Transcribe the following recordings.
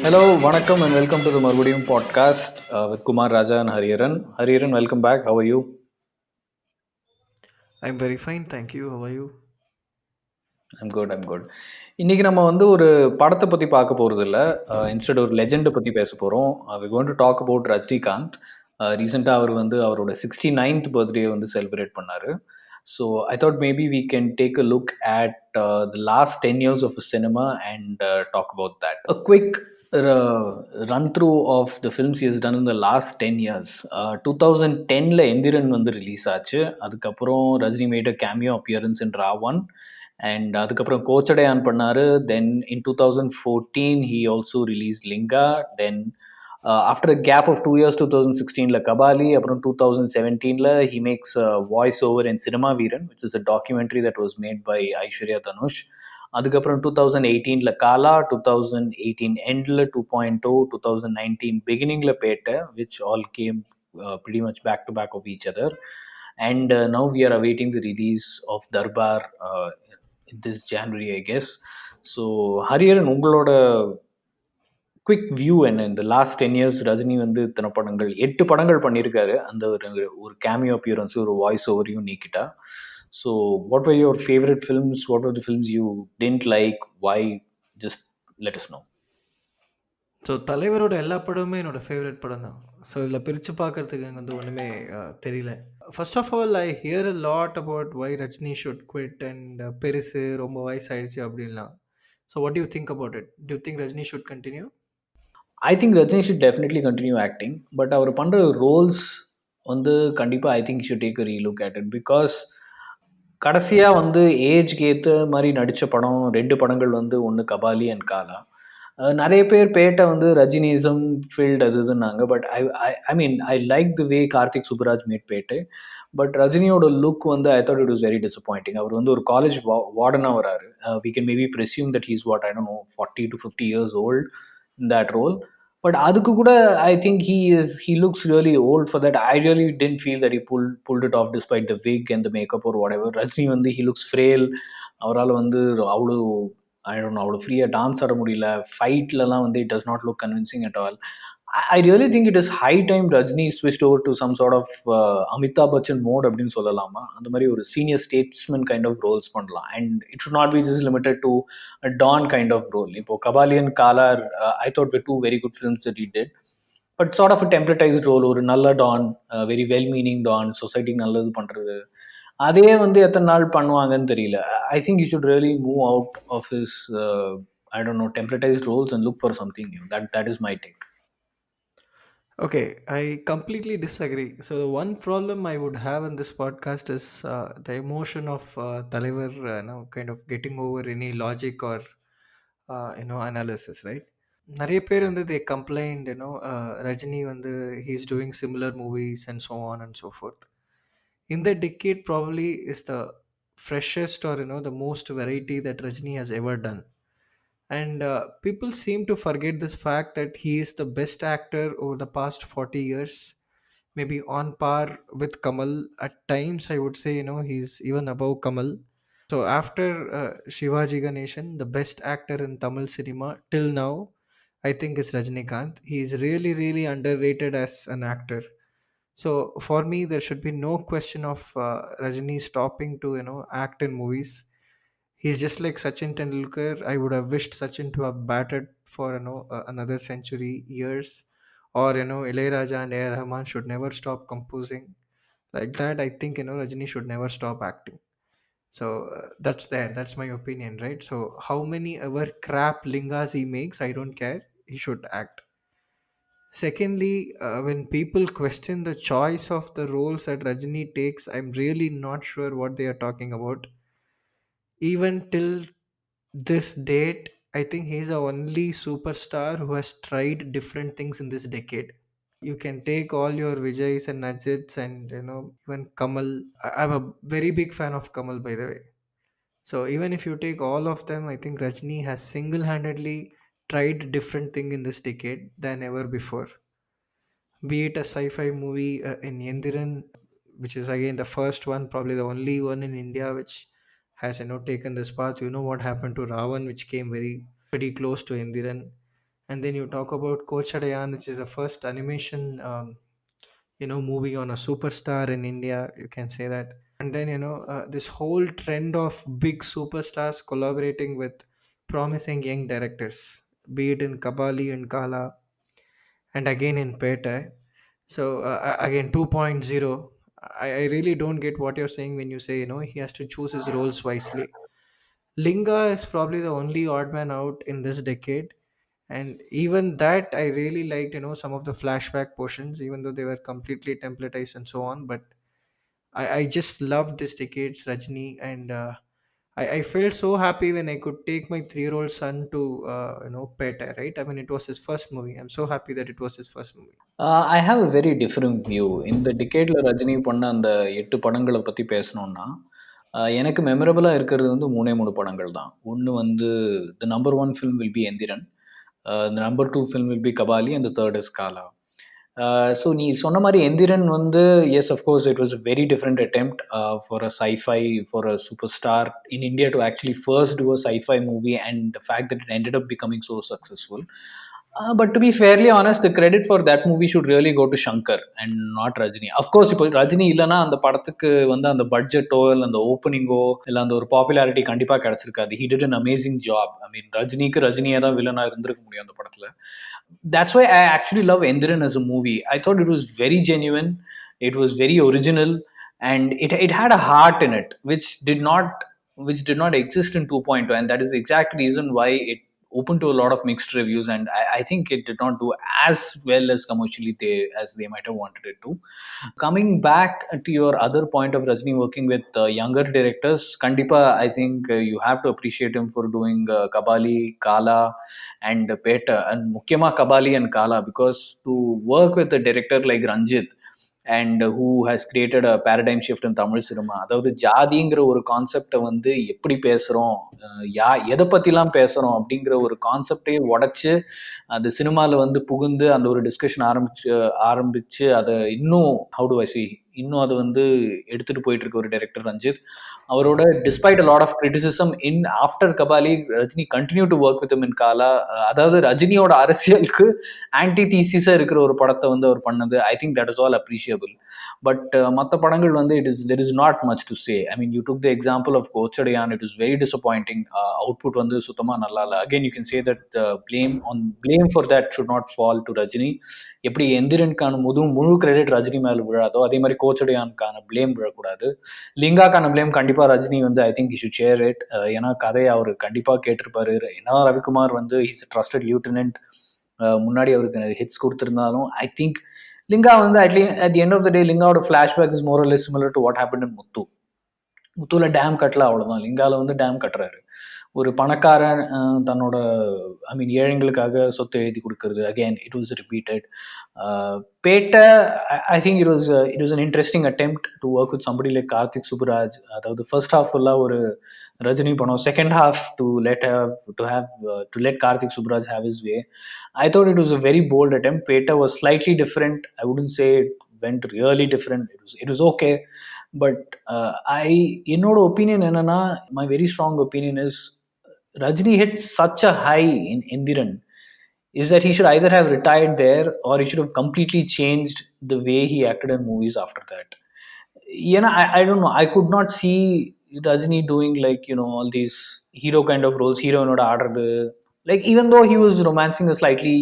Hello, vanakkam and welcome to the Marvadium podcast with Kumar Raja and Hariharan. Hariharan, welcome back. How are you? I'm very fine, thank you. How are you? I'm good, I'm good. இன்னைக்கு நம்ம வந்து ஒரு படத்தை பத்தி பார்க்க போறது இல்ல. Instead ஒரு லெஜெண்டை பத்தி பேச போறோம். We going to talk about Rajinikanth. ரீசெண்டா அவர் வந்து அவரோட 69th பர்த்டே வந்து செலிப்ரேட் பண்ணாரு. So I thought maybe we can take a look at the last 10 years of cinema and talk about that. A quick run through of the films he has done in the last 10 years. 2010ல Enthiran வந்து release ஆச்சு. அதுக்கப்புறம் Rajini made a cameo appearance in Raavan and அதுக்கப்புறம் கோச்சடையான் பண்ணாரு. Then in 2014 he also released Lingaa. Then after a gap of 2 years 2016ல கபாலி. அப்புறம் 2017ல he makes a voice over in cinema Veeran which is a documentary that was made by Aishwarya Dhanush. அதுக்கப்புறம் 2018ல காலா, 2018 எண்ட்ல 2.0, 2019 பிகினிங்ல Petta which all came pretty much back to back of each other. And now we are awaiting the release of Darbar this January, I guess. So Hariharan, உங்களோட quick view என்ன? இந்த last 10 years Rajini வந்து இத்தனை படங்கள், 8 படங்கள் பண்ணியிருக்காரு. அந்த ஒரு ஒரு கேமியோ அப்பியரன்ஸ், ஒரு வாய்ஸ் ஓவரையும் நீக்கிட்டா. So what were your favourite films? What were the films you tend like? Why? Just let us know. So தலைவரோட எல்லா படமுமே என்னோட ஃபேவரட் படம் தான். ஸோ இதில் பிரித்து பார்க்கறதுக்கு எனக்கு வந்து ஒன்றுமே தெரியல. First of all I hear a lot about why Rajini should quit and பெருசு ரொம்ப வயசாயிடுச்சு அப்படின்லாம். So what you think about it? Do you think Rajini should continue? I think Rajini should definitely continue acting. But அவர் பண்ணுற ரோல்ஸ் வந்து கண்டிப்பாக I think should take a relook at it. Because கடைசியாக வந்து ஏஜ்க்கு ஏற்ற மாதிரி நடித்த படம் 2 படங்கள் வந்து, ஒன்று கபாலி அண்ட் காலா. நிறைய பேர் பேட்டை வந்து ரஜினிசம் ஃபீல்டு அது இதுன்னாங்க. But I I I mean I like the way Karthik Subbaraj made Petta. But ரஜினியோட லுக் வந்து I thought it was very disappointing. அவர் வந்து ஒரு காலேஜ் வார்டனாக வராரு. We can maybe presume that he's what I don't know 40 to 50 years old in that role. But அதுக்கு கூட I think he looks really old for that. I really didn't feel that he pulled it off despite the wig and the makeup or whatever. Rajini வந்து he looks frail. அவரால் வந்து அவ்வளோ ஐ don't no, அவ்வளோ ஃப்ரீயாக dance ஆட முடியல. ஃபைட்லலாம் வந்து it does not look convincing at all. I really think it is high time Rajni switched over to some sort of Amitabh Bachchan mode அப்படின்னு சொல்லலாமா? அந்த மாதிரி ஒரு senior statesman kind of roles பண்ணலாம். And it should not be just limited to a Don kind of role. இப்போ Kabali and காலார் I thought were two very good films that he did. But sort of templatised role, ஒரு நல்ல don, very well meaning don, சொசைட்டிக்கு நல்லது பண்ணுறது, அதே வந்து எத்தனை நாள் பண்ணுவாங்கன்னு தெரியல. I think you should really move out of his I don't know templatised roles and look for something new. That is my take. Okay, I completely disagree. So the one problem I would have in this podcast is the emotion of தலைவர், kind of getting over any logic or analysis, right? நிறைய பேர் வந்து they complained, Rajini வந்து he's doing similar movies and so on and so forth. In that decade probably is the freshest or the most variety that Rajni has ever done. And people seem to forget this fact that he is the best actor over the past 40 years, maybe on par with Kamal. At times I would say, he's even above Kamal. So after Shivaji Ganeshan, the best actor in Tamil cinema till now, I think is Rajnikant. He is really, really underrated as an actor. So for me, there should be no question of Rajni stopping to act in movies. He's just like Sachin Tendulkar. I would have wished Sachin to have batted for another century years, or Ilayaraja and A. R. Rahman should never stop composing. Like that, I think Rajini should never stop acting. So that's there. That's my opinion, right? So how many ever crap lingas he makes, I don't care. He should act. Secondly, when people question the choice of the roles that Rajini takes, I'm really not sure what they are talking about. Even till this date, I think he's the only superstar who has tried different things in this decade. You can take all your Vijay's and Najits and even Kamal. I'm a very big fan of Kamal, by the way. So even if you take all of them, I think Rajni has single-handedly tried different thing in this decade than ever before. Be it a sci-fi movie in Yendiran, which is again the first one, probably the only one in India which has taken this path. You know what happened to Ravan, which came very pretty close to Yendiran. And then you talk about Kochadayan, which is the first animation movie on a superstar in India, you can say that. And then this whole trend of big superstars collaborating with promising young directors, be it in Kabali and Kala, and again in Peta. So again 2.0. I really don't get what you're saying when you say he has to choose his roles wisely. Linga is probably the only odd man out in this decade, and even that I really liked some of the flashback portions, even though they were completely templatized and so on. But I just loved this decade's Rajni, and I felt so happy when I could take my 3-year-old son to Peta, right? I mean, it was his first movie. I'm so happy that it was his first movie. I have a very different view. இந்த டிகேட்ல ரஜினி பண்ண அந்த 8 படங்கள பத்தி பேசணும்னா, எனக்கு மெமரபிளா இருக்கிறது வந்து 3 3 படங்கள் தான். ஒண்ணு வந்து the number 1 film will be Enthiran. The number 2 film will be Kabali and the third is Kaala. So நீ சொன்ன மாரி எந்திரன் வந்து yes of course it was a very different attempt for a sci-fi for a super star in India to actually first do a sci-fi movie and the fact that it ended up becoming so successful. But to be fairly honest, the credit for that movie should really go to Shankar and not Rajini. Of course, இப்போ ரஜினி இல்லைன்னா அந்த படத்துக்கு வந்து அந்த பட்ஜெட்டோ இல்லை அந்த ஓப்பனிங்கோ இல்லை அந்த ஒரு பாப்புலாரிட்டி கண்டிப்பாக கிடைச்சிருக்காது. He did an amazing job. I mean, ரஜினிக்கு ரஜினியே தான் வில்லனா இருந்திருக்க முடியும் அந்த படத்துல. That's why I actually love Endiran as a movie. I thought it was very genuine, it was very original, and it had a heart in it, which did not exist in 2.0, and that is the exact reason why it open to a lot of mixed reviews, and I think it did not do as well as commercially as they might have wanted it to. Coming back to your other point of Rajni working with younger directors, Kandipa, I think you have to appreciate him for doing Kabali, Kala, and Peta, and Mukyama Kabali and Kala, because to work with a director like Ranjit, and who has created a paradigm shift in Tamil cinema. அதாவது ஜாதிங்கிற ஒரு கான்செப்டை வந்து எப்படி பேசுகிறோம், எதை பற்றிலாம் பேசுகிறோம் அப்படிங்கிற ஒரு கான்செப்டே உடச்சி அந்த சினிமாவில் வந்து புகுந்து அந்த ஒரு டிஸ்கஷன் ஆரம்பிச்சு அதை இன்னும் ஹவு டு ஐ சி இன்னும் அதை வந்து எடுத்துகிட்டு போயிட்டு இருக்க ஒரு டைரக்டர் ரஞ்சித். அவரோட despite a lot of criticism in after Kabali, Rajini continue to work with in Kaala. அதாவது ரஜினியோட அரசியலுக்கு ஆன்டி தீசிஸாக இருக்கிற ஒரு படத்தை வந்து அவர் பண்ணது, I think that is all appreciable. But மற்ற படங்கள் வந்து there is not much to say. I mean, you took the example of Kochadaiiyaan, it is very disappointing. Output வந்து சுத்தமாக நல்லா இல்லை. Again you can say that blame for that should not fall to Rajini. எப்படி எந்திரனுக்கான முழு கிரெடிட் ரஜினி மேலே விழாதோ அதே மாதிரி கோச்சடையானுக்கான பிளேம் விழக்கூடாது. லிங்காக்கான பிளேம் கண்டிப்பாக ரஜினி வந்து I think you should share it. ஏன்னா கதையை அவர் கண்டிப்பாக கேட்டிருப்பாரு. ஏன்னா ரவிக்குமார் வந்து இஸ் ட்ரஸ்டட் லியூட்டனன்ட், முன்னாடி அவருக்கு ஹிட்ஸ் கொடுத்துருந்தாலும் ஐ திங்க் லிங்கா வந்து at the end of the day லிங்காவோட flashback is more or less similar to what happen in Muthu. முத்துல டேம் கட்டல, அவ்வளோதான். லிங்காவில் வந்து டேம் கட்டுறாரு. ஒரு பணக்காரன் தன்னோட ஐ மீன் ஏழைங்களுக்காக சொத்து எழுதி கொடுக்கறது. Again it was repeated. Petta, I think it was an interesting attempt to work with somebody like Karthik Subbaraj. அதாவது ஃபர்ஸ்ட் ஹாஃப் ஃபுல்லாக ஒரு ரஜினி படம், second half to let Karthik Subbaraj have his way. I thought it was a very bold attempt. Peta was slightly different. I wouldn't say it went really different. It was okay. But என்னோட opinion என்னன்னா, my very strong opinion is Rajni hit such a high in Indiran is that he should either have retired there or he should have completely changed the way he acted in movies after that. I don't know. I could not see Rajini doing like, all these hero kind of roles, hero noda aadradhu. Like, even though he was romancing a slightly,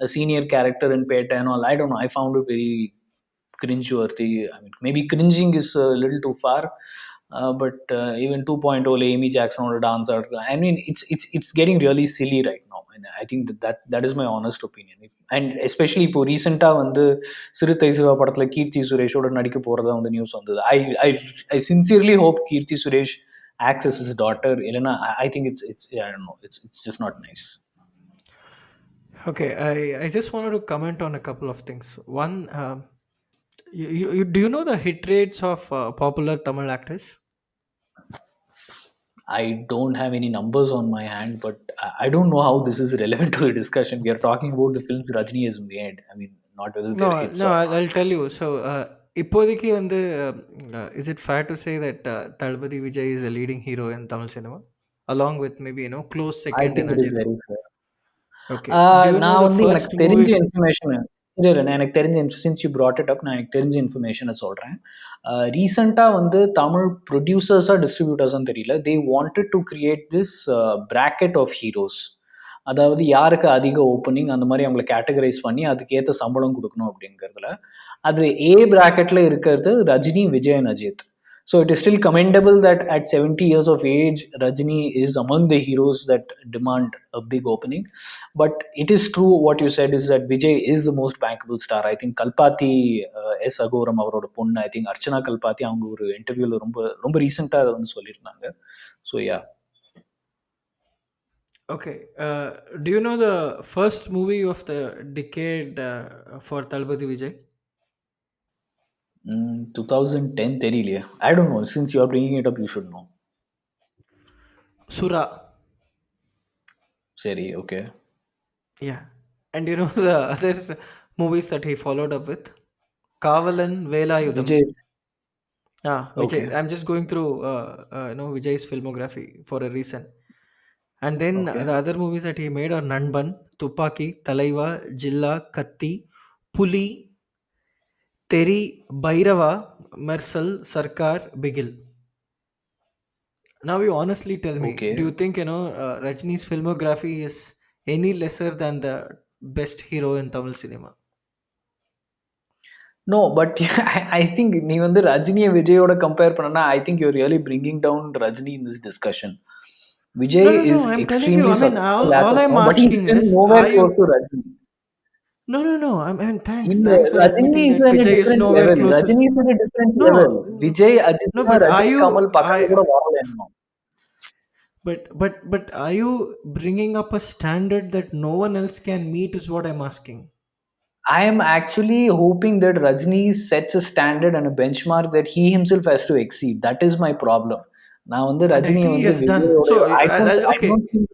a senior character in Peta and all, I don't know. I found it very cringe-worthy. I mean, maybe cringing is a little too far, but even 2.0 Amy Jackson or a dancer. I mean, it's getting really silly right now, and I think that is my honest opinion. And especially இப்போ ரீசெண்டாக வந்து சிறுத்தை சிவா படத்தில் கீர்த்தி சுரேஷோட நடிக்க போகிறதா வந்து news வந்தது. I I sincerely hope Keerthy Suresh access is daughter. இல்லைன்னா I think it's I don't know, it's just not nice. Okay, I just wanted to comment on a couple of things. One, do you know the hit rates of popular Tamil actors? I don't have any numbers on my hand, but I don't know how this is relevant to the discussion. We are talking about the films Rajni has made. I mean, not whether No, they're hits no, or I'll tell you. So, இப்போதைக்கு வந்து, is it fair to say that Thalapathy Vijay is a leading hero in Tamil cinema, along with maybe close not. I second in think it is Ajit? very fair. Okay, do you know நான் the வந்து எனக்கு first தெரிஞ்ச movie? Information இல்ல, இல்ல. நான் எனக்கு தெரிஞ்ச since you brought it up, நான் எனக்கு தெரிஞ்ச இன்ஃபர்மேஷன சொல்றேன். ரீசென்ட்டா வந்து தமிழ் புரொடியூசர்ஸா, டிஸ்ட்ரிபியூட்டர்ஸான்னு தெரியல. They wanted to create this bracket of heroes. அதாவது யாருக்கு அதிக ஓப்பனிங் அந்த மாரி அவங்கள கேட்டகரைஸ் பண்ணி அதுக்கேத்த சம்பளம் குடுக்கணும் அப்படிங்கிறதுல. அது ஏ பிராக்கெட்ல இருக்கிறது Rajini, Vijay and Ajith. So it is still commendable that at 70 years of age, Rajini is among the heroes that demand a big opening. But it is true what you said is that Vijay is the most bankable star. I think Kalpati S. Agoram அவரோட பொண்ணு, I think Archana Kalpathi அவங்க ஒரு இன்டர்வியூல ரொம்ப ரொம்ப ரீசெண்டா அதை வந்து சொல்லியிருந்தாங்க. So yeah. Okay, do you know the first movie of the decade for Thalapathy Vijay? 2010 தெரியலையே. I don't know. Since you are bringing it up, you should know. Sura. சரி, okay. Yeah. And you know the other movies that he followed up with? Kavalan Velayudham. Vijay. Okay, Vijay. I'm just going through, Vijay's filmography for a reason. And then okay, the other movies that he made are Nanban, Tupaki, Talaiva, Jilla, Katti, Puli, Teri, Bhairava, Mersal, Sarkar, Bigil. Now you honestly tell me, okay. do you think Rajni's filmography is any lesser than the best hero in Tamil cinema? No, but I think நீ வந்து ரஜினியை விஜயோட compare பண்ணனா, I think you really bringing down Rajini in this discussion. No, Vijay no, is no. I'm telling you. Extremely I mean, successful as all of I'm no, but he asking still is, nowhere are close you? To Rajini. No, no, no. I mean, thanks, இல்ல, thanks for Rajini admitting is that in a Vijay is different nowhere level. close to. Rajini is in a different No, level. no, Vijay, no. அஜித்னா But are Rajini, Kamal you? பக்கத்துல கூட வரல இன்னும். But are you bringing up a standard that no one else can meet? Is what I'm asking. I am actually hoping that Rajni sets a standard and a benchmark that he himself has to exceed. That is my problem. நான் வந்து And I ரஜினிய think he வந்து has done. விஜயோட So I don't I okay. don't think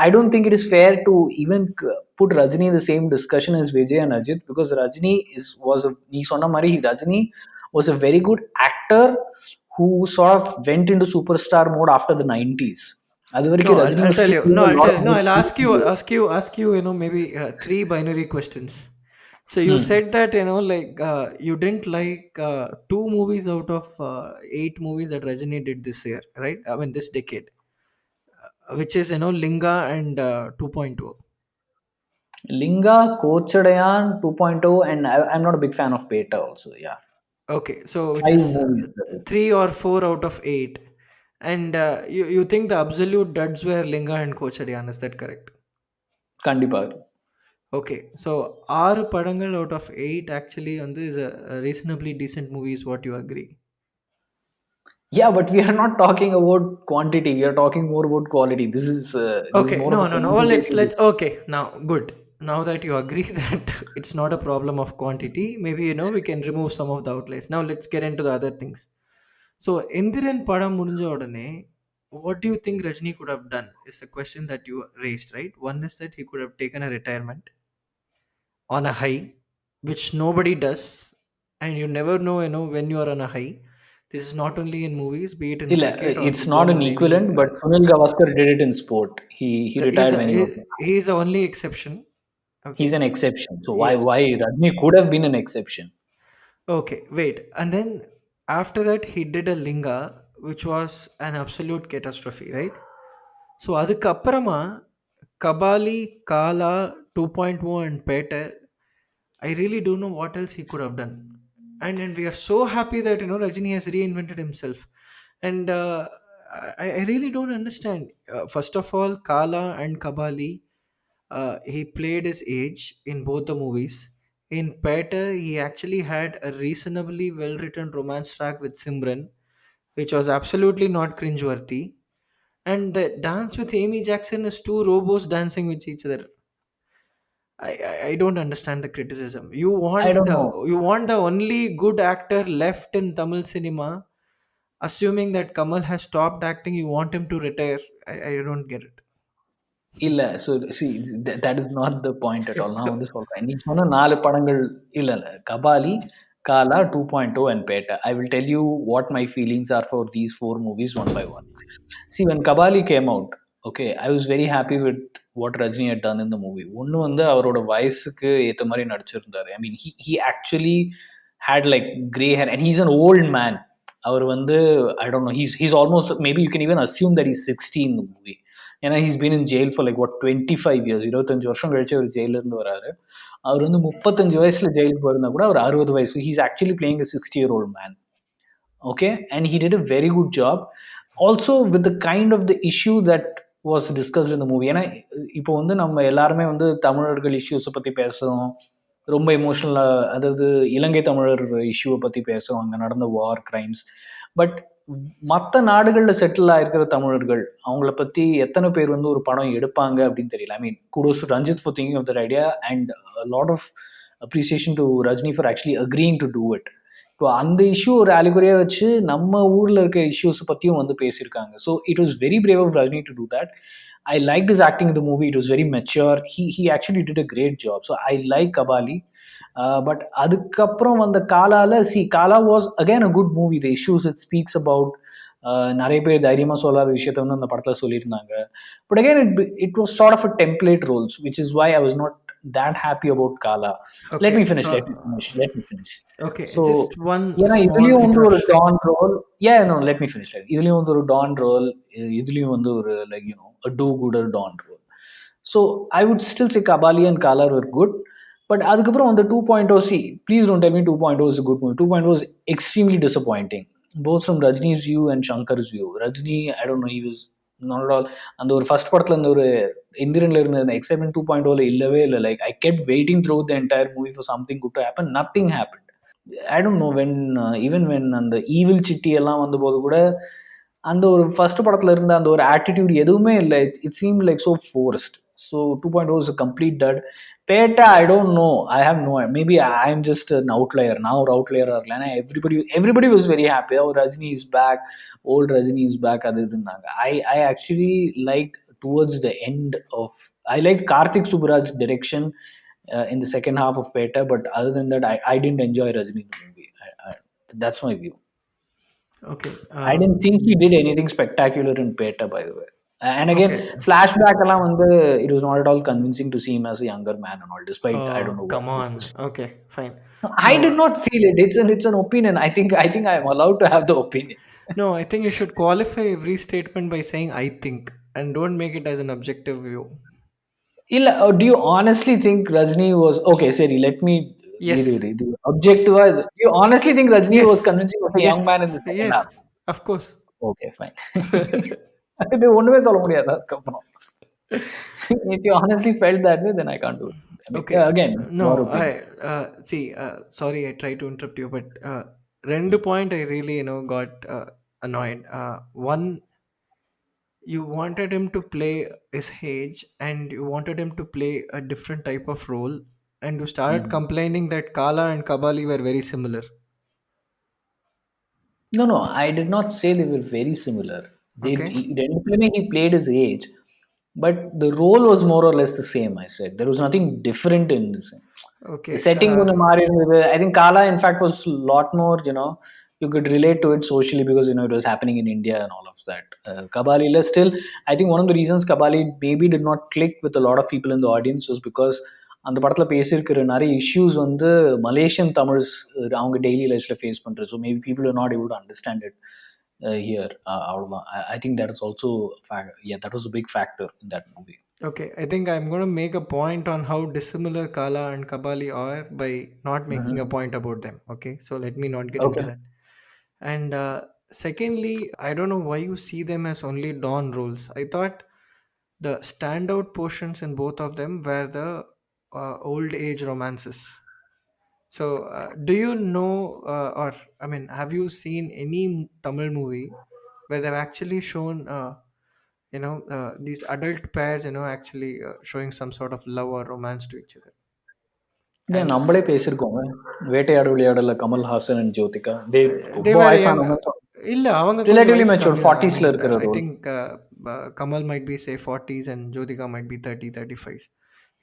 I don't think it is fair to even put Rajni in the same discussion as Vijay and Ajit, because Rajni was a நீ சொன்ன மாதிரி Rajni was a very good actor who sort of went into superstar mode after the 90s. அது No, வரைக்கும் Rajni I'll was tell still you. doing No, a I'll lot tell. of No, good I'll things ask in you. the. Ask you. Maybe three binary questions. So you Hmm. said that like you didn't like two movies out of eight movies that Rajini did this year, right? I mean this decade, which is Linga and 2.0. Linga, Kochadayan 2.0, and I'm not a big fan of Beta also. Yeah. Okay, so which Five is movies. That is. three or four out of eight, and you think the absolute duds were Linga and Kochadian? Is that correct? கண்டிப்பா. Okay, so our Padangal out of eight actually on this is a reasonably decent movie, is what you agree? Yeah, but we are not talking about quantity. We are talking more about quality. This is Okay, more of a no, no, no. Well, quantitative. let's okay. Now, good. Now that you agree that it's not a problem of quantity, maybe we can remove some of the outlays. Now let's get into the other things. So, Indiran Padam Mudinja Odane, what do you think Rajni could have done? Is the question that you raised, right? One is that he could have taken a retirement on a high, which nobody does, and you never know, when you are on a high. This is not only in movies, be it in இல்ல, cricket or it's not football an or any. equivalent, but Sunil Gavaskar did it in sport. He retired when he was. He's the only exception. He's Okay. an exception. So why Yes. Rajni could have been an exception. Okay. Wait. And then after that, he did a Linga, which was an absolute catastrophe, right? So அதுக்கப்புறமா Kabali, Kala, 2.0 and Pete, I really don't know what else he could have done. And we are so happy that Rajini has reinvented himself. And I really don't understand. First of all, Kala and Kabali, he played his age in both the movies. In Peta, he actually had a reasonably well written romance track with Simran, which was absolutely not cringeworthy. And the dance with Amy Jackson is two robos dancing with each other. I don't understand the criticism. I don't know. You want the only good actor left in Tamil cinema, assuming that Kamal has stopped acting. You want him to retire. I don't get it. இல்ல. So see that is not the point at all. நான் வந்து சொல்றேன். நீ சொன்ன 4 படங்கள் இல்ல. கபாலி, காலா, 2.0 and Petta. I will tell you what my feelings are for these 4 movies one by one. See, when Kabali came out, okay, I was very happy with what Rajni had done in the movie. ஒண்ணு வந்து அவரோட வயசுக்கு ஏத்த மாரி நடிச்சிருந்தாரு. I mean, he actually had like gray hair and he's an old man. அவர் வந்து I don't know, he's almost, maybe you can even assume that he's 60 in the movie. ஏன்னா he's been in jail for like what 25 years. 25 வருஷம் கழிச்சு அவர் ஜெயில இருந்து வராரு. அவர் வந்து 35 வயசுல ஜெயிலுக்கு போயிருந்தா கூட அவர் 60 வயசு. He's actually playing a 60-year-old man. Okay, and he did a very good job also with the kind of the issue that was discussed in the movie. ஏன்னா இப்போ வந்து நம்ம எல்லாருமே வந்து தமிழர்கள் இஷ்யூஸை பத்தி பேசுறோம், ரொம்ப எமோஷனலா, அதாவது இலங்கை தமிழர் இஷ்யூவை பத்தி பேசுறோம், அங்க நடந்த வார் கிரைம்ஸ். பட் மற்ற நாடுகள்ல செட்டில் ஆயிருக்கிற தமிழர்கள் அவங்கள பத்தி எத்தனை பேர் வந்து ஒரு படம் எடுப்பாங்க அப்படின்னு தெரியல. I mean kudos to Ranjith for thinking of that idea and lot of appreciation to Rajini for actually agreeing to do it. இப்போ அந்த இஷ்யூ ஒரு அலிகுரியா வச்சு நம்ம ஊர்ல இருக்க இஷ்யூஸ் பத்தியும் வந்து பேசியிருக்காங்க. So it was very brave of Rajini to do that. I liked his acting in the movie. It was very mature. He actually did a great job. So I like Kabali. But அதுக்கப்புறம் வந்த காலால Kaala was again a good movie. The issues it speaks about நிறைய பேர் தைரியமா சொல்லாத விஷயத்த வந்து அந்த படத்துல சொல்லியிருந்தாங்க. But again it was sort of a template roles which is why I was not that happy about Kala. Let me Okay, finish. Let so me finish. Let me finish. okay, So, just one ஏன்னா small இதுலயும் வந்து ஒரு interruption. Don role. No, let me finish. இதுலயும் வந்து ஒரு Don role, இதுலயும் வந்து ஒரு like a do gooder don role. So I would still say Kabali and Kala were good. But அதுக்கப்புறம் அந்த 2.0, please don't tell me 2.0 is a good movie. 2.0 is extremely disappointing, both from Rajni's view and Shankar's view. Rajni, I don't know, he was not at all. அந்த ஒரு first படத்துல அந்த ஒரு இந்திரன்ல இருந்த அந்த excitement 2.0ல இல்லவே இல்லை. Like I kept waiting through the entire movie for something good to happen. Nothing happen. I don't no when even when அந்த ஈவில் சிட்டி எல்லாம் வந்தபோது கூட அந்த ஒரு ஃபர்ஸ்ட் படத்துல இருந்த அந்த ஒரு ஆட்டிடியூட் எதுவுமே இல்லை. It seem like so forced. So 2.0 is a complete dud. பேட்டா I don't know. I have no, maybe I am just an outlier. நான் ஒரு அவுட்லயராக இருக்கல. ஏன்னா everybody was very happy. Oh Rajini is back, old Rajini is back, அது இதுன்னாங்க. I actually like towards the end of, I liked Karthik Subbaraj's direction in the second half of Peta, but other than that, I didn't enjoy Rajini in the movie. That's my view. Okay, I didn't think he did anything spectacular in Peta, by the way. And again, okay. flashback எல்லாம் வந்து it was not at all convincing to see him as a younger man and all, despite I don't know what Come it was. on. Okay, fine. I did No, not feel it. It's an opinion. I think I am allowed to have the opinion. no. I think you should qualify every statement by saying "I think" and don't make it as an objective view. இல்ல, do you honestly think Rajni was okay? Sorry, let me Yes, the yes, objective was. Do you honestly think Rajni was yes, convincing of a young yes, man in the second half? yes. Of course. Okay, fine. இது ஒண்ணுமே சொல்ல முடியாது அதுக்கப்புறம். If you honestly felt that way, then I can't do it. I mean, Okay. again, your No, opinion. see. Sorry, I tried to interrupt you, but rend point I really got annoyed. One, you wanted him to play his age, and you wanted him to play a different type of role, and you started Mhm. complaining that Kala and Kabali were very similar. No, no, I did not say they were very similar. Okay. Definitely he played his age, but the role was more or less the same. I said there was nothing different in this. The Okay. setting கொஞ்சம் மாறி இருந்தது. I think Kala in fact was a lot more, you could relate to it socially because it was happening in India and all of that. Kabali still, I think one of the reasons Kabali maybe did not click with a lot of people in the audience was because அந்த படத்துல பேசியிருக்கிற நிறைய issues வந்து Malaysian Tamils அவங்க daily லைஃப்ல face பண்றது. So maybe people are not able to understand it here. அவ்வளோதான். I think that is also, that was a big factor in that movie. Okay. I think I'm going to make a point on how dissimilar Kala and Kabali are by not making a point about them. Okay. So let me not get into Okay. that. And secondly, I don't know why you see them as only Dawn roles. I thought the standout portions in both of them were the old age romances. So, do you know, or I mean, have you seen any Tamil movie where they've actually shown these adult pairs, actually showing some sort of love or romance to each other. இல்ல And நம்மளே பேசியிருக்கோங்க. வேட்டையாடு விளையாடுல Kamal Haasan and Jyothika. ரொம்ப they were young. வயசானவங்கன்னு இல்ல அவங்க கொஞ்சம் relatively வயசு matured கம்மி தான். ஐ 40ஸ்ல மீன் இருக்கிற I role. Think Kamal might be say 40s and Jyothika might be 30-35.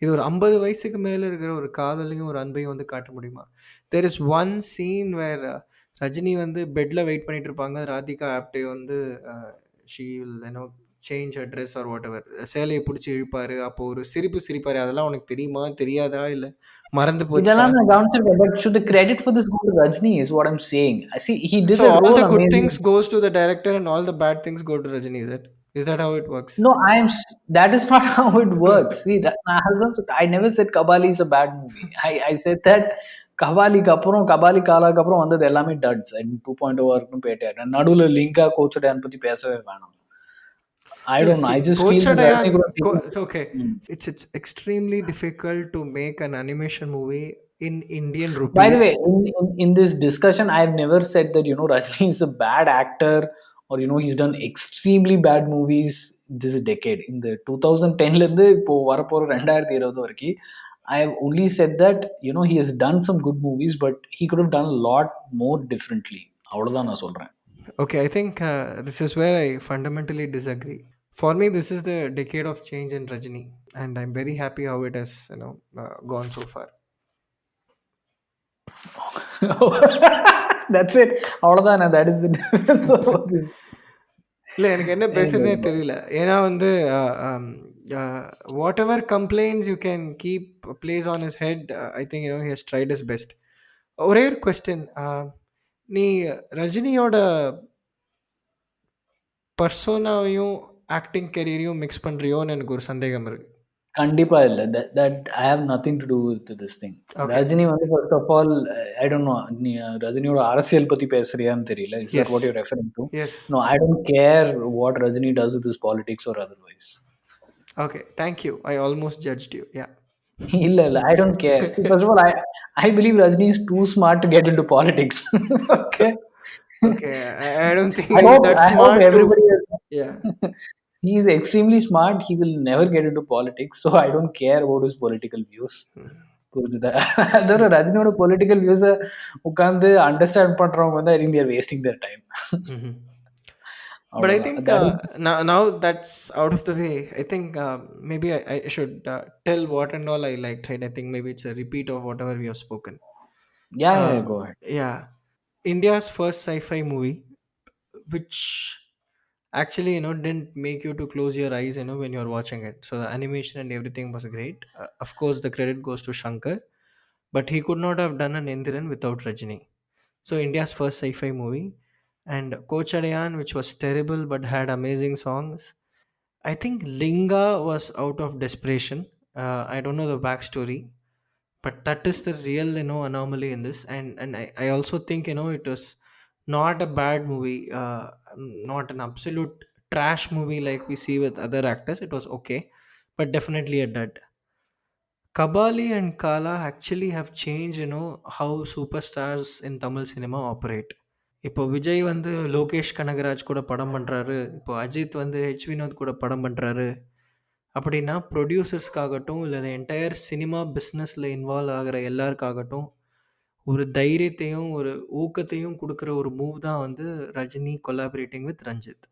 இது ஒரு 50 வயசுக்கு மேல இருக்கிற ஒரு காதலையும் ஒரு அன்பையும் வந்து காட்ட முடியுமா? There is one scene where Rajini வந்து பெட்ல வெயிட் பண்ணிட்டு இருப்பாங்க. ராதிகா ஆப்டே வந்து she will change her dress or whatever. சேலைய புடிச்சு இழுப்பாரு. அப்போ ஒரு சிரிப்பு சிரிப்பாரு. அதெல்லாம் உனக்கு தெரியுமா? தெரியாதா? இல்ல மறந்து போச்சா? இதெல்லாம் நான் கவனிச்சிருக்கேன். But should the credit for this go to Rajini is what I am saying. See he So did a all role the good amazing. things goes to the director and all the bad things go to Rajini, is it? Is that how it works? No, that is not how it works. See, I never said Kabali is a bad movie. I said that Kabali காலாக்கு அப்புறம் வந்தது எல்லாமே that's. 2.0 வரைக்கும் போயிட்டே நடுவுல லிங்கா கோச்சடையான் பத்தி பேசவே வேணாம். I இல்ல don't know. see, I just feel that Rajini Kochadayan, could have taken. it's okay. Hmm. It's extremely difficult to make an animation movie in Indian By the rupees. way, in this discussion, I've never said that, Rajni is a bad actor or, he's done extremely bad movies this decade. In the 2010 ல இருந்து இப்போ வரப்போற 2020 வரைக்கும், I have only said that, he has done some good movies, but he could have done a lot more differently. அவ்வளவுதான் நான் சொல்றேன். Okay, I think this is where I fundamentally disagree. For me, this is the decade of change in Rajini, and I'm very happy how it has gone so far. That's it. அவ்வளவுதான். That is the difference of this. இல்ல எனக்கு என்ன பேசுறதுனே Anyway, தெரியல. ஏன்னா வந்து whatever complaints you can keep place on his head. I think he has tried his best. ஒரே ஒரு question. நீ ரஜினியோட பர்சோனாவையும் ஆக்டிங் கெரியரையும் மிக்ஸ் பண்றியோன்னு எனக்கு ஒரு சந்தேகம் இருக்கு. கண்டிப்பா இல்ல. That I have nothing to do with this thing. Okay. Rajini வந்து first of all I don't know நீ ரஜினியோட அரசியல் பத்தி பேசுறியான்னு தெரியல. Is that yes. what you're referring to? Yes. No, I don't care what Rajini does with his politics or otherwise. Okay. Thank you. I almost judged you. Yeah. இல்ல. I don't care. See, first of all, I believe Rajini is too smart to get into politics. Okay? Okay. I don't think I he is hope that I hope smart to. everybody is. Yeah. He is extremely smart. He will never get into politics. So I don't care about his political views. புரிஞ்சுதா? அதோட ரஜினியோட political வியூஸ உட்கார்ந்து understand பண்றவங்க வந்து I think they're wasting their time. But I அவ்வளவுதான். think that is now that's out of the way. I think maybe I should tell what and all I liked. Right? I think maybe it's a repeat of whatever we have spoken. Go Um, ahead. yeah, India's first sci-fi movie, which actually didn't make you to close your eyes when you're watching it. So the animation and everything was great. Of course, the credit goes to Shankar, but he could not have done an Indiran without Rajini. So India's first sci-fi movie, and Kochadayan, which was terrible but had amazing songs. I think Linga was out of desperation. I don't know the backstory, but that is the real anomaly in this. And I also think it was not a bad movie, not an absolute trash movie like we see with other actors. It was okay, but definitely a dud. Kabali and Kala actually have changed how superstars in Tamil cinema operate. இப்போ விஜய் வந்து லோகேஷ் கனகராஜ் கூட படம் பண்ணுறாரு. இப்போ அஜித் வந்து H Vinod கூட படம் பண்ணுறாரு. அப்படின்னா ப்ரொடியூசர்ஸ்க்காகட்டும் இல்லை என்டையர் சினிமா பிஸ்னஸில் இன்வால்வ் ஆகிற எல்லாருக்காகட்டும் ஒரு தைரியத்தையும் ஒரு ஊக்கத்தையும் கொடுக்குற ஒரு மூவ் தான் வந்து Rajini collaborating with Ranjith.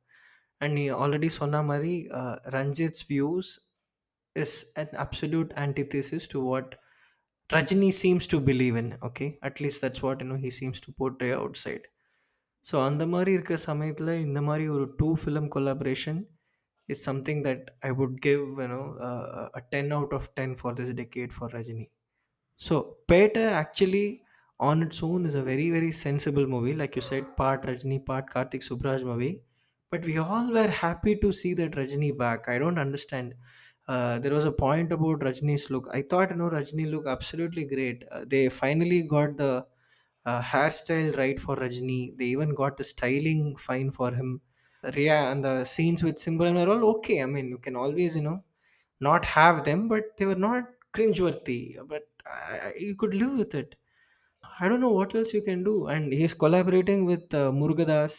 And நீ ஆல்ரெடி சொன்ன மாதிரி Ranjith's views is an absolute antithesis to what Rajini seems to believe in. Okay, at least that's what he seems to portray outside. So அந்த மாதிரி இருக்கிற சமயத்தில் இந்த மாதிரி ஒரு 2 film collaboration is something that I would give a 10 out of 10 for this decade for Rajini. So Peta actually on its own is a very very sensible movie, like you said, part Rajini, part Karthik Subraj movie. But we all were happy to see that Rajini back. I don't understand. There was a point about Rajini's look. I thought Rajini look absolutely great. They finally got the hairstyle right for Rajini. They even got the styling fine for him. Ria and the scenes with Simran were all okay. I mean, you can always not have them, but they were not cringeworthy. But you could live with it. I don't know what else you can do. And he's collaborating with Murugadas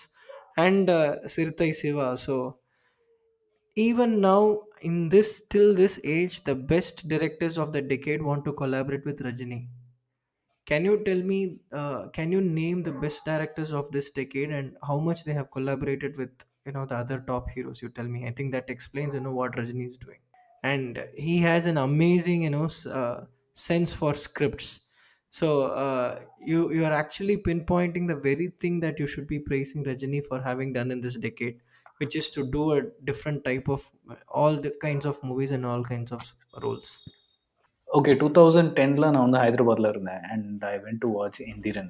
and Sirtai Siva. So even now in this till this age, the best directors of the decade want to collaborate with Rajini. Can you tell me, can you name the best directors of this decade and how much they have collaborated with, the other top heroes? You tell me. I think that explains, what Rajni is doing. And he has an amazing, sense for scripts. So you are actually pinpointing the very thing that you should be praising Rajini for having done in this decade, which is to do a different type of all the kinds of movies and all kinds of roles. Okay, 2010ல நான் வந்து ஹைதராபாத்ல இருந்தேன் and I went to watch Indiran.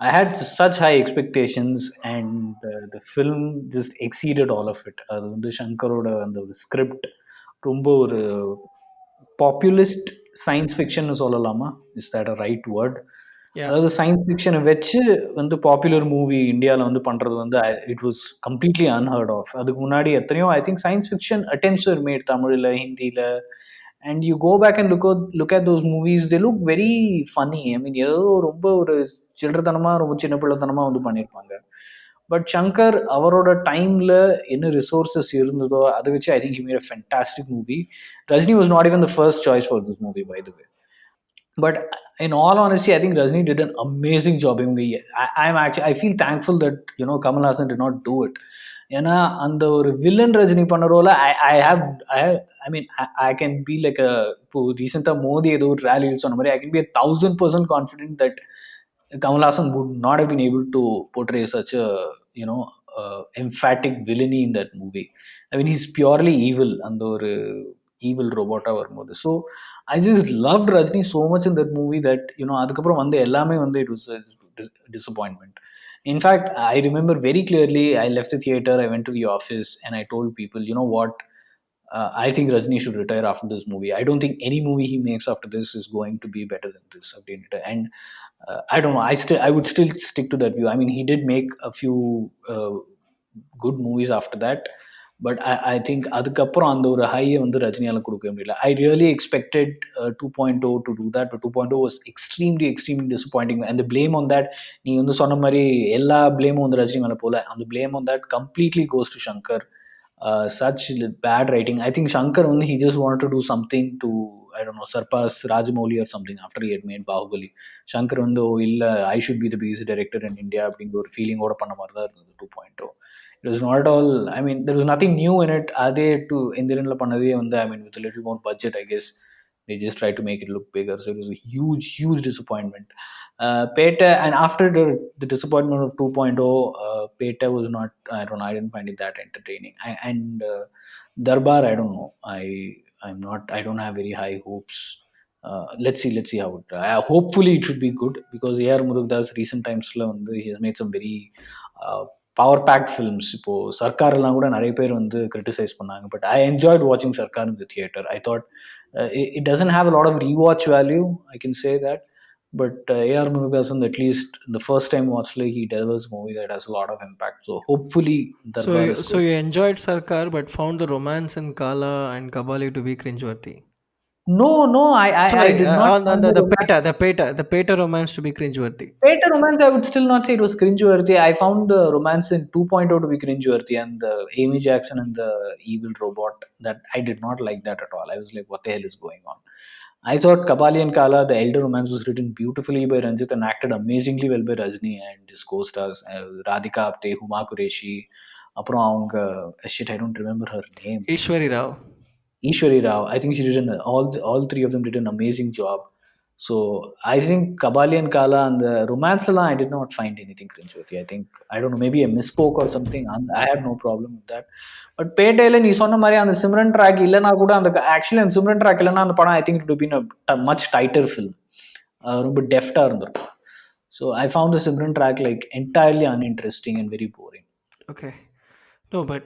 I had such high expectations and the film just exceeded all of it. அது வந்து ஷங்கரோட அந்த ஒரு script ரொம்ப ஒரு பாப்புலிஸ்ட் சயின்ஸ் ஃபிக்ஷன்னு சொல்லலாமா? Is that a right word? Yeah. அதாவது சயின்ஸ் ஃபிக்ஷனை வச்சு வந்து பாப்புலர் மூவி இந்தியாவில் வந்து பண்ணுறது வந்து it was completely unheard of. அதுக்கு முன்னாடி எத்தனையோ I think science fiction attempts were made தமிழில், ஹிந்தியில். And you go back and look at those movies, they look very funny. I mean ஏதோ ரொம்ப ஒரு சில்லறத்தனமாக ரொம்ப சின்ன பிள்ளைத்தனமாக வந்து பண்ணியிருப்பாங்க. பட் சங்கர் அவரோட டைமில் என்ன ரிசோர்சஸ் இருந்ததோ அதை வச்சு ஐ think he made a fantastic movie. Rajni was not even the first choice for this movie, by the way. But in all honesty, I think Rajni did an amazing job. I feel thankful that Kamal Hassan did not do it. ஏன்னா அந்த ஒரு villain Rajini பண்ண ரோல ஐ mean I can be like இப்போ ரீசெண்டாக மோடி ஏதோ ஒரு ரேலியில் சொன்ன மாதிரி I can be 1000% confident that Kamal Hassan would not have been able to portray such a emphatic villainy in that movie. I mean, he's purely evil and ஒரு evil robot வரும்போது. So I just loved Rajni so much in that movie that அதுக்கப்புறம் வந்து எல்லாமே வந்து it was a disappointment. In fact, I remember very clearly, I left the theater, I went to the office, and I told people, you know what, I think Rajni should retire after this movie. I don't think any movie he makes after this is going to be better than this. And I don't know. I would still stick to that view. I mean, he did make a few good movies after that, but I think அதுக்கப்புறம் அந்த ஒரு ஹையை வந்து ரஜினியால கொடுக்க முடியல. I really expected 2.0 to do that, but 2.0 was extremely extremely disappointing. And the blame on that, நீ வந்து சொன்ன மாதிரி எல்லா பிளேமும் வந்து ரஜினி மேல போல, அந்த blame on that completely goes to Shankar. Such bad writing. I think Shankar only he just wanted to do something to, I don't know, surpass Rajamouli or something after he had made Bahubali. Shankar வந்து இல்ல I should be the biggest director in India அப்படிங்கிற ஒரு ஃபீலிங்கோட பண்ண மாதிரி தான் இருந்தது 2.0. It was not at all. I mean, there was nothing new in it. அதே to எந்திரன்ல பண்ணதே வந்து I mean with a little more budget, I guess they just tried to make it look bigger. So it was a huge disappointment. Peta, and after the disappointment of 2.0, Peta was not, I don't know, I didn't find it that entertaining. And Darbar, I don't know. I don't have very high hopes. Let's see how it. Hopefully, it should be good because A.R. Murugdas recent times he has made some very power fact films. இப்போ சர்க்காரெல்லாம் கூட நிறைய பேர் வந்து criticise பண்ணாங்க. But I enjoyed வாட்சிங் Sarkar in the theatre. I thought it doesn't have a lot of rewatch value, I can say that. But A.R. Murugasan, at least the first time watch, like, he delivers a movie that has a lot of impact. So hopefully So Darbar is you, so good. you enjoyed Sarkar, but found the romance in Kala and Kabali to be cringeworthy. No, I Sorry, did not on find the the the romance. Peta, the Peta, the Peta romance to be cringeworthy. Better romance, I would still not say it was cringeworthy. I found the romance in 2.0 to be cringeworthy, and the Amy Jackson and the evil robot, that I did not like that at all. I was like, what the hell is going on? I thought Kabali and Kala, the elder romance, was written beautifully by Ranjit and acted amazingly well by Rajni and his co-stars, Radhika Apte, Huma Qureshi. அப்புறம் அவங்க shit, I don't remember her name. Ishwari Rao. Ishwari Rao. I think she did all three of them did an amazing job. So I think Kabali and Kala and the romance la, I did not find anything cringeworthy. I think, I don't know, maybe I misspoke or something. And I had no problem with that. But பேட்டையில நீ சொன்ன மாதிரி அந்த Simran track இல்லைனா கூட அந்த actually அந்த Simran track இல்லைனா அந்த படம் ஐ think it would have been a much tighter film. ரொம்ப டெஃப்டாக இருந்திருக்கும். So I found the Simran track like entirely uninteresting and very boring. Okay. No, but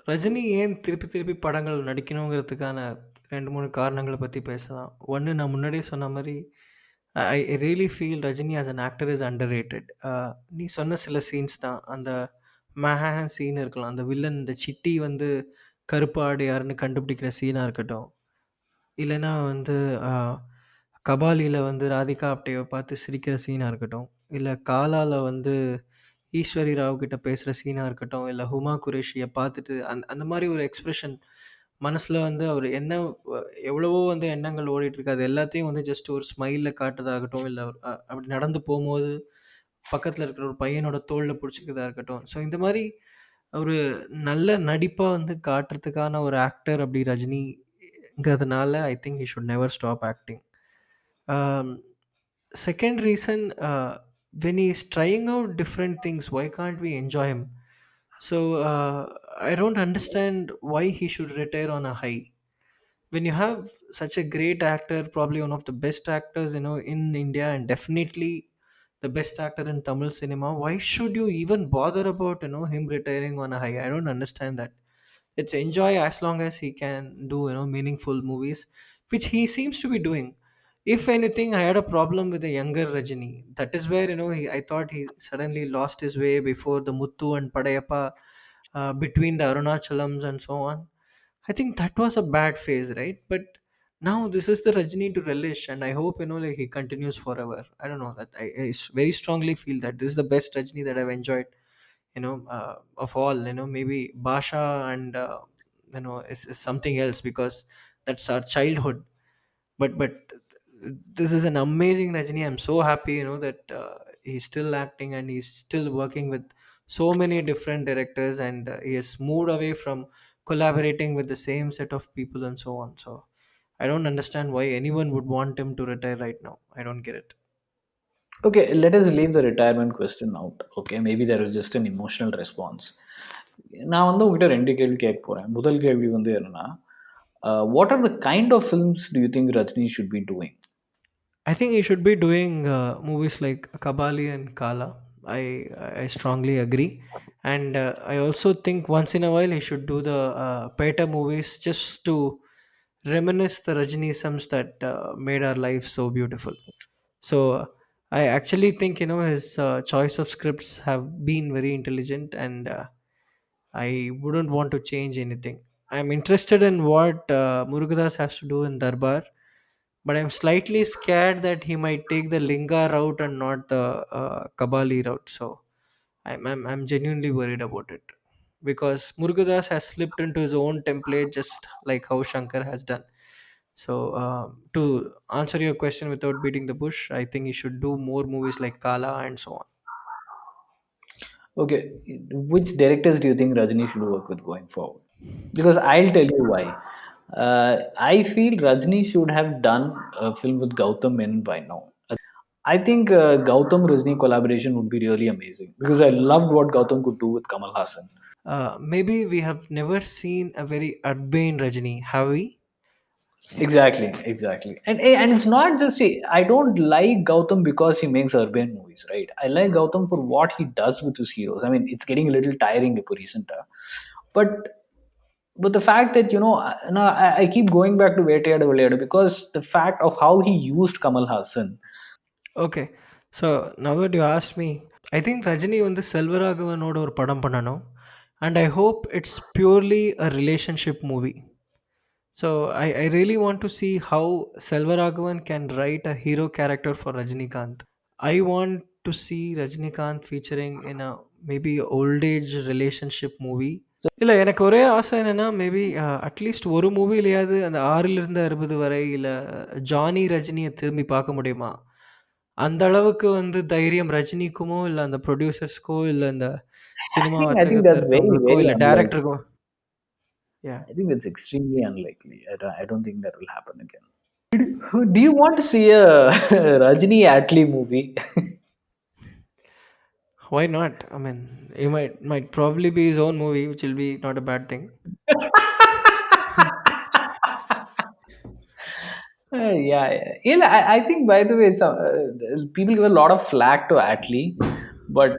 Rajini ஏன் திருப்பி திருப்பி படங்கள் நடிக்கணுங்கிறதுக்கான 2 3 காரணங்களை பற்றி பேசலாம். ஒன்று, நான் முன்னாடியே சொன்ன மாதிரி I really feel Rajini as an actor is under rated. நீ சொன்ன சில சீன்ஸ் தான், அந்த மேஹான் சீன் இருக்கலாம், அந்த வில்லன் இந்த சிட்டி வந்து கருப்பாடு யாருன்னு கண்டுபிடிக்கிற சீனாக இருக்கட்டும், இல்லைன்னா வந்து கபாலியில் வந்து ராதிகா ஆப்டேவை பார்த்து சிரிக்கிற சீனாக இருக்கட்டும், இல்லை காலாவில் வந்து ஈஸ்வரி ராவ் கிட்ட பேசுகிற சீனாக இருக்கட்டும், இல்லை ஹுமா குரேஷியை பார்த்துட்டு அந்த மாதிரி ஒரு எக்ஸ்பிரஷன் மனசில் வந்து அவர் என்ன எவ்வளவோ வந்து எண்ணங்கள் ஓடிட்டு இருக்கு, அது எல்லாத்தையும் வந்து ஜஸ்ட் ஒரு ஸ்மைலில் காட்டுறதாகட்டும், இல்லை அப்படி நடந்து போகும்போது பக்கத்தில் இருக்கிற ஒரு பையனோட தோளில் பிடிச்சிக்கிறதா இருக்கட்டும். ஸோ இந்த மாதிரி ஒரு நல்ல நடிப்பாக வந்து காட்டுறதுக்கான ஒரு ஆக்டர் அப்படி ரஜினிங்கிறதுனால I think he should never stop acting. Second reason, when he is trying out different things, why can't we enjoy him? So I don't understand why he should retire on a high. When you have such a great actor, probably one of the best actors, in India, and definitely the best actor in Tamil cinema, why should you even bother about him retiring on a high? I don't understand that. It's enjoy as long as he can do meaningful movies, which he seems to be doing. If anything, I had a problem with the younger Rajini. That is where I thought he suddenly lost his way before the Muttu and Padayappa, between the Arunachalams and so on. I think that was a bad phase, right? But now this is the Rajini to relish, and I hope like he continues forever. I don't know that very strongly feel that this is the best Rajini that I've enjoyed, of all. Maybe Basha and is something else, because that's our childhood. But this is an amazing Rajini. I'm so happy, that he's still acting and he's still working with so many different directors, and he has moved away from collaborating with the same set of people and so on. So I don't understand why anyone would want him to retire right now. I don't get it. Okay, let us leave the retirement question out. Okay, maybe there is just an emotional response. நான் வந்து உங்ககிட்ட ரெண்டு கேள்வி கேட்க போறேன். முதல் கேள்வி வந்து என்னன்னா, what are the kind of films do you think Rajini should be doing? I think he should be doing movies like Kabali and Kala. I strongly agree, and I also think once in a while he should do the Peta movies, just to reminisce the Rajiniisms that made our life so beautiful. So I actually think his choice of scripts have been very intelligent, and I wouldn't want to change anything. I'm interested in what Murugadas has to do in Darbar, but I'm slightly scared that he might take the Linga route and not the Kabali route. So I'm genuinely worried about it, because Murugadas has slipped into his own template, just like how Shankar has done. So to answer your question without beating the bush, I think he should do more movies like Kala and so on. Okay, which directors do you think Rajni should work with going forward? Because I'll tell you why. I feel Rajni should have done a film with Gautam Menon by now. I think Gautam Rajni collaboration would be really amazing because I loved what Gautam could do with Kamal Hassan. Maybe we have never seen a very urbane Rajini, have we? Exactly, exactly. And it's not just see, I don't like Gautam because he makes urban movies, right? I like Gautam for what he does with his heroes. I mean, it's getting a little tiring for recent, but the fact that I keep going back to Vettayadu Vilayadu because the fact of how he used Kamal Hassan. Okay, so now that you asked me, I think Rajini வந்து செல்வராகவனோட ஒரு படம் பண்ணணும், and I hope it's purely a relationship movie. So I really want to see how Selvaraghavan can write a hero character for Rajnikant. I want to see Rajnikant featuring in a maybe old age relationship movie. இல்லை எனக்கு ஒரே ஆசை என்னென்னா, maybe at least ஒரு மூவிலையாவது அந்த 6லிருந்து 60 வரை இல்லை Johnny ரஜினியை திரும்பி பார்க்க முடியுமா? அந்த அளவுக்கு வந்து தைரியம் ரஜினிக்குமோ, இல்லை அந்த ப்ரொடியூசர்ஸ்க்கோ, இல்லை இந்த சினிமா I think வர்த்தகத்தில் that's very இருக்கிறவங்களுக்கோ, very இல்லை unlikely. டேரக்டருக்கோ. Yeah I think that's extremely unlikely. I don't think that will happen again. Do you want to see a Rajini Atlee movie? Why not? I mean, it might probably be his own movie, which will be not a bad thing. Yeah, yeah. I think by the way, people give a lot of flack to Atlee, but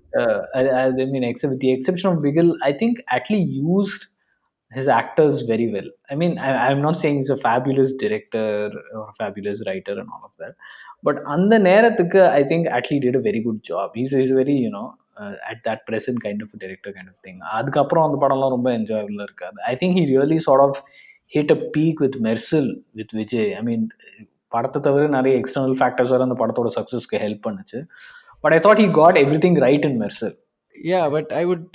I mean, except with the exception of Bigel, I think Atlee used his actors very well. I mean, I'm not saying he's a fabulous director or a fabulous writer and all of that, but அந்த நேரத்துக்கு I think Atlee did a very good job. He's very at that present kind of a director kind of thing. அதுக்கப்புறம் அந்த படம்லாம் ரொம்ப enjoyable இருக்காது. I think he really sort of hit a peak with Mercil with Vijay. I mean, படத்தை தவிர நிறைய external factors வர அந்த படத்தோட சக்ஸஸ்க்கு ஹெல்ப் பண்ணுச்சு. But I thought he got every thing right in Mersal. yeah, but I would.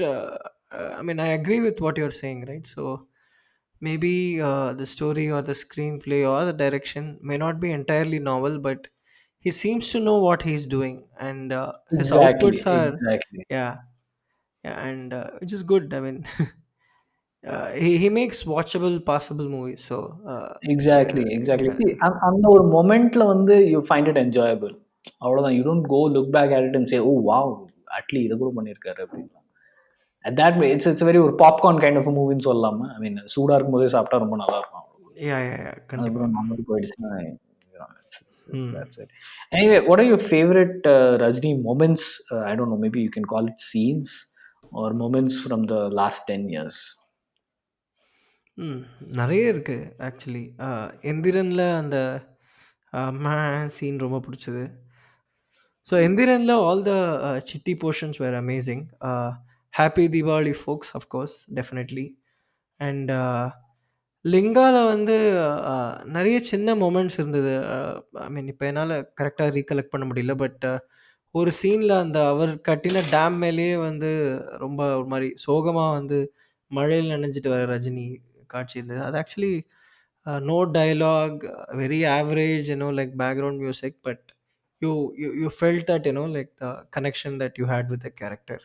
I mean, I agree with what you're saying, right? So maybe the story or the screenplay or the direction may not be entirely novel, but he seems to know what he's doing, and his Exactly, outputs are, exactly. yeah, yeah, and which is good. I mean, he makes watchable, passable movies. So Exactly, exactly. yeah, See, அந்த ஒரு மொமெண்ட்ல வந்து you find it enjoyable. அவ்வளோதான். You don't go look back at it and say, "oh wow! Atlee இத கூட பண்ணியிருக்காரு" அப்படின்லாம். At that way it's it's very ஒரு பாப்கார்ன் கைண்ட் ஆஃப் மூவின்னு சொல்லலாமா? ஐ மீன் சூடா இருக்கும்போதே சாப்பிட்டா ரொம்ப நல்லாருக்கும். yeah, yeah, yeah, கண்டிப்பா. அதுக்கப்புறம் நார்மல் போயிடுச்சுன்னா, Hmm. that's it. Anyway, what are your favorite Rajni moments? I don't know, maybe you can call it scenes or moments from the last 10 years. ம். நெறைய இருக்கு ஆக்சுவலி. எந்திரன்ல அந்த மே சீன் ரொம்ப புடிச்சது. So எந்திரன்ல all the city portions were amazing. Happy Deepavali folks of course definitely. And லிங்கால வந்து நெறைய சின்ன மொமெண்ட்ஸ் இருந்தது. ஐ மீன் இப்ப என்னால கரெக்ட்டா ரீகலெக்ட் பண்ண முடியல. பட் ஒரு சீன்ல அந்த அவர் கட்டின டேம் மேலேயே வந்து ரொம்ப ஒரு மாரி சோகமா வந்து மழையில நனைஞ்சுட்டு வர ரஜினி காட்சி இருந்தது. அது actually no dialogue, very average like background music. But you felt that like the connection that you had with the character.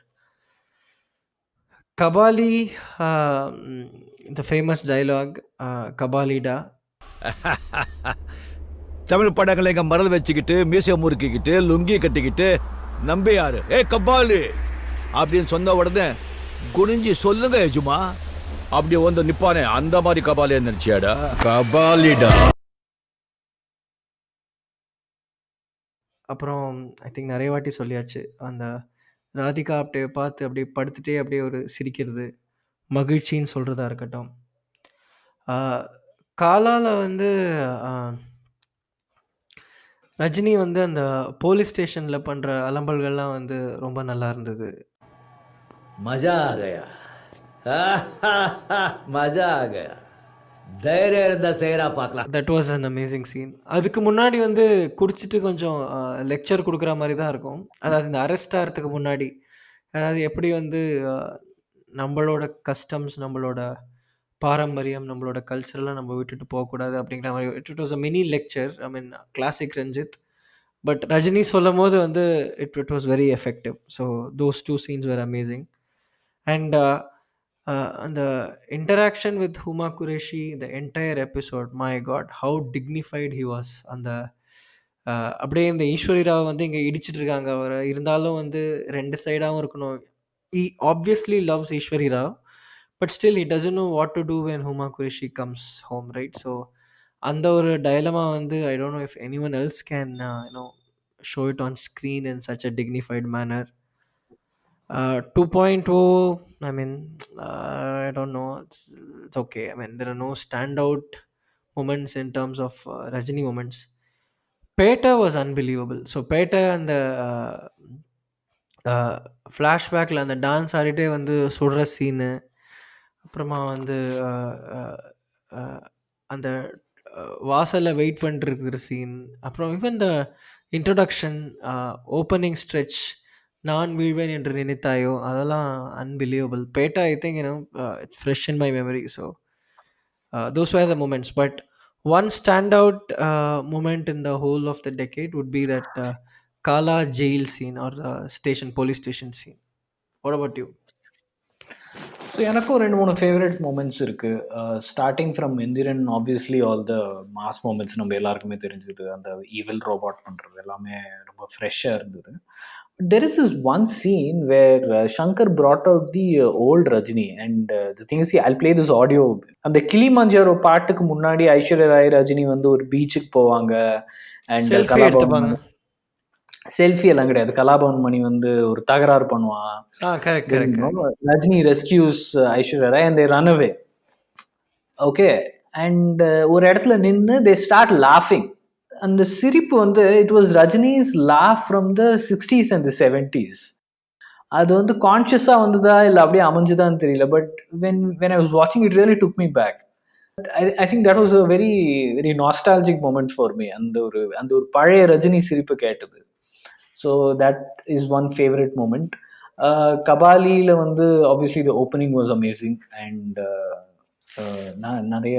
Kabali, the famous dialogue, Kabalida. Tamil படங்களை எங்க மறந்து வச்சுக்கிட்டு மீசைய முறுக்கிக்கிட்டு லுங்கி கட்டிக்கிட்டு நம்பி யாரு ஏ கபாலி அப்படின்னு சொன்ன உடனே குனிஞ்சி சொல்லுங்க எஜுமா அப்படி வந்து நிப்பானே அந்த மாதிரி கபாலியா நினைச்சியாடா கபாலிடா. அப்புறம் ஐ திங்க் நிறைய வாட்டி சொல்லியாச்சு. அந்த ராதிகா அப்படியே பார்த்து அப்படியே படுத்துட்டே அப்படியே ஒரு சிரிக்கிறது, மகிழ்ச்சின்னு சொல்றதா இருக்கட்டும். காலால வந்து ஆ ரஜினி வந்து அந்த போலீஸ் ஸ்டேஷன்ல பண்ற அலம்பல்கள்லாம் வந்து ரொம்ப நல்லா இருந்தது. மஜா ஆ கயா மஜா ஆ கயா தைரியம் இருந்தா செய்யறா பார்க்கலாம். That was an amazing scene. அதுக்கு முன்னாடி வந்து குடிச்சிட்டு கொஞ்சம் லெக்சர் குடுக்குற மாரி தான் இருக்கும். அதாவது இந்த அரெஸ்ட் ஆறதுக்கு முன்னாடி. அதாவது எப்படி வந்து அ நம்பளோட கஸ்டம்ஸ், நம்மளோட பாரம்பரியம், நம்மளோட கல்ச்சர்லாம் நம்ம விட்டுட்டு போக்கூடாது அப்படிங்கிற மாரி it was a mini lecture. I mean classic Ranjith. But Rajini சொல்லும்போது வந்து it was very effective. So those 2 scenes were amazing. And அந்த interaction with Huma Qureshi, the entire episode, my God, how dignified he was. அந்த அப்படியே இந்த ஈஸ்வரி ராவ் வந்து இங்க இடிச்சிட்டு இருக்காங்க அவர. இருந்தாலும் வந்து 2 சைடாவும் இருக்கணும். He obviously loves Eswari Rao, but still he doesn't know what to do when Huma Qureshi comes home, right? So அந்த ஒரு டயலமா வந்து I don't know if anyone else can show it on screen in such a dignified manner. 2.0, I mean, I don't know. It's okay. I mean, there are no standout moments in terms of Rajini moments. Peta was unbelievable. So Peta and the ஃப்ளாஷ்பேக்கில் அந்த dance ஆடிட்டே வந்து சுடுற சீனு, அப்புறமா வந்து அந்த வாசலில் wait பண்ணிட்டுருக்கிற scene, அப்புறம் even the introduction, opening stretch, நான் வீழ்வேன் என்று நினைத்தாயோ, அதெல்லாம் unbelievable. Petta I think it's fresh in my memory. So those were the moments. But one standout moment in the whole of the decade would be that Kala jail scene or police station scene. What about you? So எனக்கும் 2, 3 favourite moments இருக்கு. Starting from Enthiran obviously all the mass moments நம்ம எல்லாருக்குமே தெரிஞ்சது. அந்த evil robot பண்றது எல்லாமே ரொம்ப ஃப்ரெஷ்ஷா இருந்தது. There is this one scene where Shankar brought out the old Rajini and the thing is, see, I'll play this audio. அந்த கிளிமஞ்சாரோ பாட்டுக்கு முன்னாடி ஐஸ்வர்யா ராய், ரஜினி வந்து ஒரு பீச்சுக்கு போவாங்க. அண்ட் செல்ஃபி கலாபவன் எடுத்துப்பாங்க. மணி செல்ஃபி எல்லாம் கிடையாது. கலாபவன் மணி வந்து ஒரு தகராறு பண்ணுவான். Correct Then correct you correct. know, Rajini rescues Aishwarya Rai and they run away. Okay. And ஒரு இடத்துல நின்னு they start laughing. அந்த சிரிப்பு வந்து it was Rajini's laugh from the 60s and the 70s. அது வந்து கான்ஷியஸா வந்ததா இல்ல அப்படியே அமைஞ்சுதான்னு தெரியல. But when I was watching it really took me back. I think that was a very very nostalgic moment for me. அந்த ஒரு பழைய ரஜினி சிரிப்பு கேட்டது. So that is one favorite moment. கபாலியில வந்து obviously the opening was amazing and நிறைய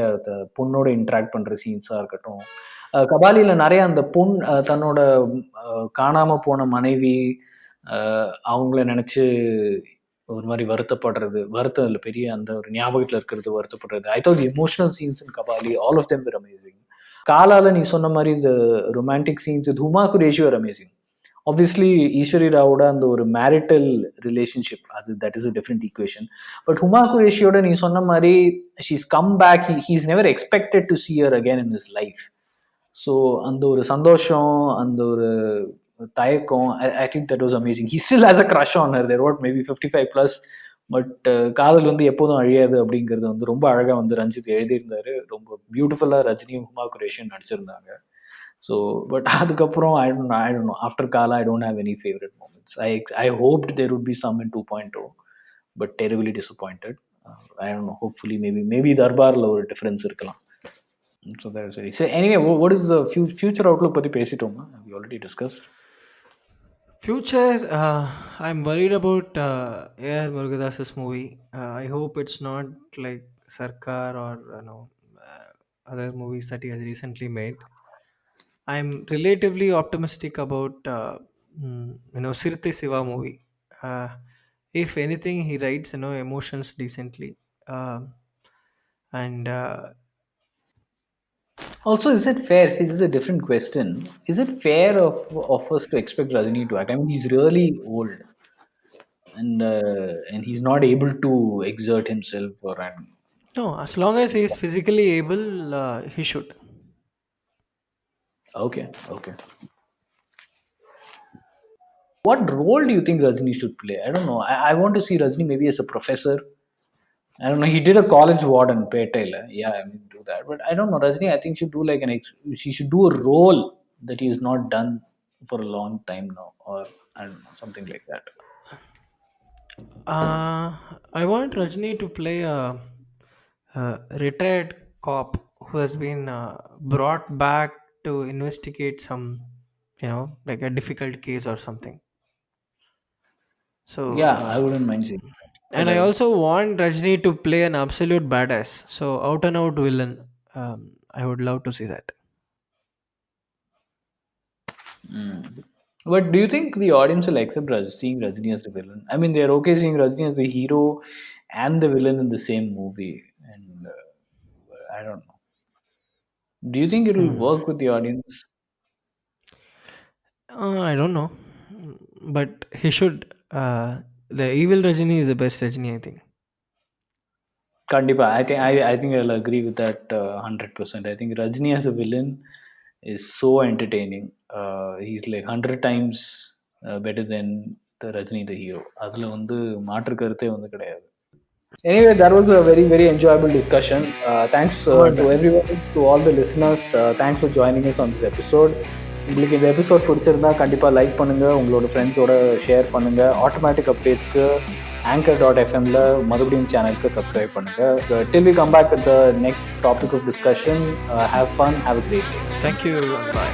பொண்ணோட interact பண்ற சீன்ஸா இருக்கட்டும். கபாலியில நிறைய அந்த பொண் தன்னோட காணாம போன மனைவி அவங்கள நினைச்சு ஒரு மாதிரி வருத்தப்படுறது, வருத்தம் இல்லை, பெரிய அந்த ஒரு ஞாபகத்துல இருக்கிறது, வருத்தப்படுறது. I thought emotional scenes in Kabali all of them were amazing. காலால நீ சொன்ன மாதிரி இந்த ரொமான்டிக் சீன்ஸ் இது Huma Qureshi are amazing. Obviously Eswari ராவோட அந்த ஒரு மேரிட்டல் ரிலேஷன்ஷிப் அது that is a different equation. But Huma குரேஷியோட நீ சொன்ன மாதிரி she's come back, he's never expected to see her again in his life. So அந்த ஒரு சந்தோஷம், அந்த ஒரு தயக்கம், I think that was amazing. He still has a crush on her. There what maybe 55+. But காதல் வந்து எப்போதும் அழியாது அப்படிங்கிறது வந்து ரொம்ப அழகா வந்து ரஞ்சித் எழுதியிருந்தாரு. ரொம்ப பியூட்டிஃபுல்லா ரஜினியும் ஹுமா குரேஷியும் நடிச்சிருந்தாங்க. ஸோ பட் அதுக்கப்புறம் I don't know after Kaala I don't have any favourite moments. I hoped there would be some in 2.0 but terribly disappointed. I don't know, hopefully maybe தர்பார்ல ஒரு டிஃபரன்ஸ் இருக்கலாம். So that's very. So anyway, what is the future outlook பத்தி பேசிட்டோமா? We already discussed. Future, I'm worried about A.R. Murugadas's movie. I hope it's not like Sarkar or other movies that he has recently made. I'm relatively optimistic about Sirte Siva movie. If anything, he writes emotions decently, and Also, is it fair? See, this is a different question. Is it fair of us to expect Rajini to act? I mean, he's really old, and he's not able to exert himself or no, as long as he is physically able, he should. Okay. What role do you think Rajini should play? I don't know. I want to see Rajini maybe as a professor. I don't know. He did a college warden, Petela. Yeah, I mean, do that. But I don't know. Rajini, I think should do like she should do a role that he has not done for a long time now, or I don't know, something like that. I want Rajni to play a retired cop who has been brought back to investigate some, like a difficult case or something. So Yeah, I wouldn't mind seeing that. and I also want Rajni to play an absolute badass. So out and out villain. I would love to see that. But do you think the audience will accept seeing Rajini as the villain? I mean, they're okay seeing Rajini as the hero and the villain in the same movie, and I don't know. Do you think it will work with the audience? I don't know, but he should. The evil Rajini is the best Rajini, I think. Kandipa, I think I'll agree with that 100%. I think Rajini as a villain is so entertaining. He's like 100 times better than the Rajini the hero. அதுல வந்து மாற்று கருத்தே வந்து கிடையாது. Anyway, that was a very, very enjoyable discussion. Thanks to everyone, to all the listeners. Thanks for joining us on this episode. உங்களுக்கு இந்த episode பிடிச்சிருந்தா கண்டிப்பாக லைக் பண்ணுங்கள், உங்களோட ஃப்ரெண்ட்ஸோட ஷேர் பண்ணுங்கள். ஆட்டோமேட்டிக் அப்டேட்ஸ்க்கு anchor.fmல மறுபடியும் சேனலுக்கு சப்ஸ்கிரைப் பண்ணுங்கள். Till we come back with the next topic of discussion, have fun, have a great day. Thank you, bye.